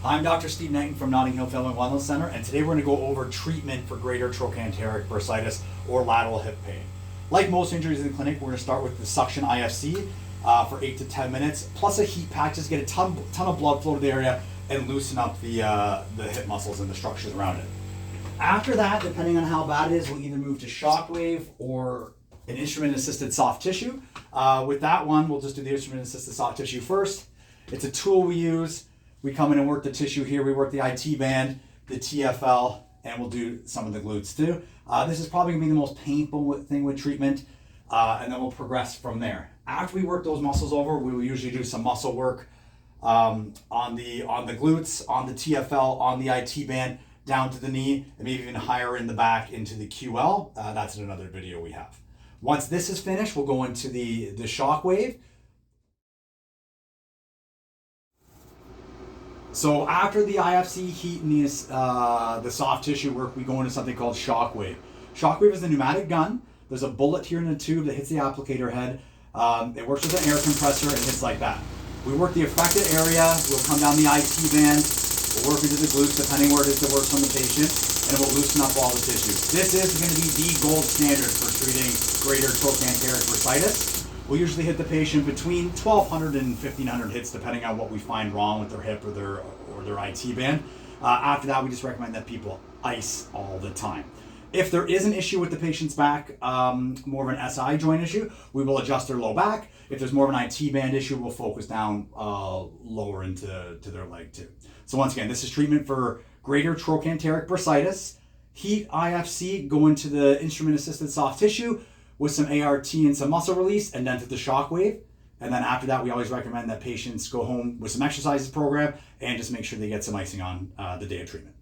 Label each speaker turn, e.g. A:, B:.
A: I'm Dr. Steve Knighton from Notting Hill Family Wellness Center, and today we're going to go over treatment for Greater Trochanteric Bursitis or lateral hip pain. Like most injuries in the clinic, we're going to start with the Suction IFC for 8 to 10 minutes, plus a heat pack, just get a ton of blood flow to the area and loosen up the hip muscles and the structures around it. After that, depending on how bad it is, we'll either move to Shockwave or an instrument-assisted soft tissue. With that one, we'll just do the instrument-assisted soft tissue first. It's a tool we use. We come in and work the tissue here. We work the IT band, the TFL, and we'll do some of the glutes too. This is probably gonna be the most painful thing with treatment, and then we'll progress from there. After we work those muscles over, we will usually do some muscle work on the glutes, on the TFL, on the IT band, down to the knee, and maybe even higher in the back into the QL. That's in another video we have. Once this is finished, we'll go into the Shockwave. So after the IFC, heat, and the soft tissue work, we go into something called Shockwave. Shockwave is a pneumatic gun. There's a bullet here in the tube that hits the applicator head. It works with an air compressor and hits like that. We work the affected area. We'll come down the IT band. We'll work into the glutes, depending where it is that works on the patient, and we'll loosen up all the tissue. This is going to be the gold standard for treating Greater Trochanteric Bursitis. We'll usually hit the patient between 1,200 and 1,500 hits, depending on what we find wrong with their hip or their IT band. After that, we just recommend that people ice all the time. If there is an issue with the patient's back, more of an SI joint issue, we will adjust their low back. If there's more of an IT band issue, we'll focus down lower into their leg too. So once again, this is treatment for Greater Trochanteric Bursitis. Heat, IFC, go into the instrument-assisted soft tissue with some ART and some muscle release, and then to the Shockwave. And then after that, we always recommend that patients go home with some exercises program and just make sure they get some icing on the day of treatment.